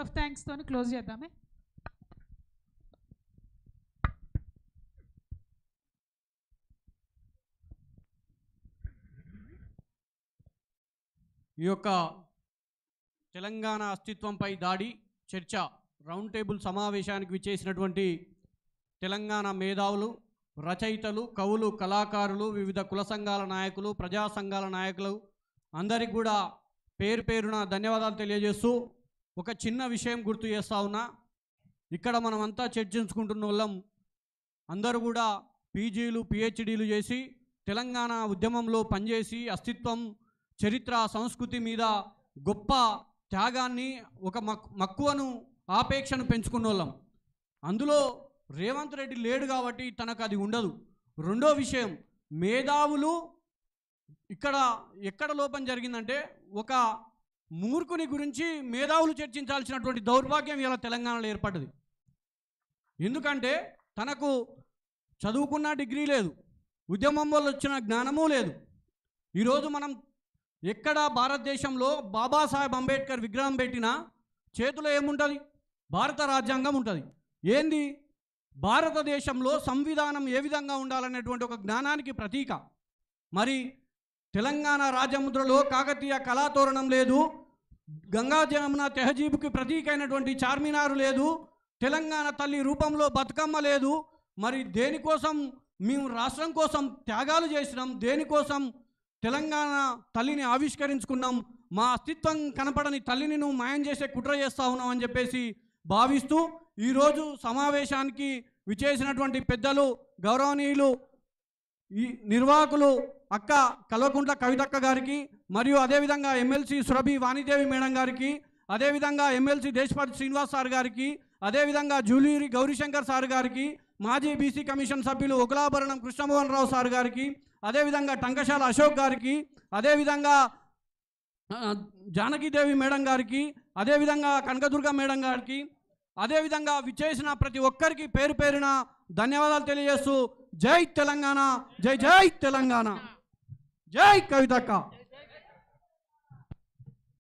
Of thanks తోని close చేద్దామే. ఈ యొక్క తెలంగాణ అస్తిత్వంపై దాడి చర్చ రౌండ్ టేబుల్ సమావేశానికి విచ్చేసినటువంటి తెలంగాణ మేధావులు, రచయితలు, కవులు, కళాకారులు, వివిధ కుల సంఘాల నాయకులు, ప్రజా సంఘాల నాయకులు అందరికి కూడా పేరు పేరున ధన్యవాదాలు తెలియజేస్తూ ఒక చిన్న విషయం గుర్తు చేస్తా ఉన్నా. ఇక్కడ మనమంతా చర్చించుకుంటున్న వాళ్ళం అందరూ కూడా పీజీలు, పిహెచ్డీలు చేసి తెలంగాణ ఉద్యమంలో పనిచేసి అస్తిత్వం, చరిత్ర, సంస్కృతి మీద గొప్ప త్యాగాన్ని, ఒక మక్కువను, ఆపేక్షను పెంచుకున్న వాళ్ళం. అందులో రేవంత్ రెడ్డి లేడు కాబట్టి తనకు అది ఉండదు. రెండో విషయం, మేధావులు ఎక్కడ లోపం జరిగిందంటే ఒక మూర్ఖుని గురించి మేధావులు చర్చించాల్సినటువంటి దౌర్భాగ్యం ఇలా తెలంగాణలో ఏర్పడ్డది. ఎందుకంటే తనకు చదువుకున్న డిగ్రీ లేదు, ఉద్యమం వల్ల వచ్చిన జ్ఞానము లేదు. ఈరోజు మనం ఎక్కడ భారతదేశంలో బాబాసాహెబ్ అంబేద్కర్ విగ్రహం పెట్టినా చేతిలో ఏముంటుంది? భారత రాజ్యాంగం ఉంటుంది. ఏంది? భారతదేశంలో సంవిధానం ఏ విధంగా ఉండాలనేటువంటి ఒక జ్ఞానానికి ప్రతీక. మరి తెలంగాణ రాజముద్రలో కాకతీయ కళాతోరణం లేదు, గంగా జమున తెహజీబుకి ప్రతీక అయినటువంటి చార్మినారు లేదు, తెలంగాణ తల్లి రూపంలో బతుకమ్మ లేదు. మరి దేనికోసం మేము రాష్ట్రం కోసం త్యాగాలు చేసినాం? దేనికోసం తెలంగాణ తల్లిని ఆవిష్కరించుకున్నాం? మా అస్తిత్వం కనపడని తల్లిని నువ్వు మాయం చేసే కుట్ర చేస్తా ఉన్నావు అని చెప్పేసి భావిస్తూ ఈరోజు సమావేశానికి విచ్చేసినటువంటి పెద్దలు, గౌరవనీయులు, ఈ నిర్వాహకులు అక్క కల్వకుంట్ల కవితక్క గారికి, మరియు అదేవిధంగా ఎమ్మెల్సీ సురభి వాణిదేవి మేడం గారికి, అదేవిధంగా ఎమ్మెల్సీ దేశపతి శ్రీనివాస్ సార్ గారికి, అదేవిధంగా జూలూరి గౌరీశంకర్ సార్ గారికి, మాజీ బీసీ కమిషన్ సభ్యులు ఒకలాభరణం కృష్ణమోహన్ రావు సార్ గారికి, అదేవిధంగా టంకశాల అశోక్ గారికి, అదేవిధంగా జానకీదేవి మేడం గారికి, అదేవిధంగా కనకదుర్గ మేడం గారికి, అదేవిధంగా విచ్చేసిన ప్రతి ఒక్కరికి పేరు పేరున ధన్యవాదాలు తెలియజేస్తూ జై తెలంగాణ, జై జై తెలంగాణ, జై కవితక్క.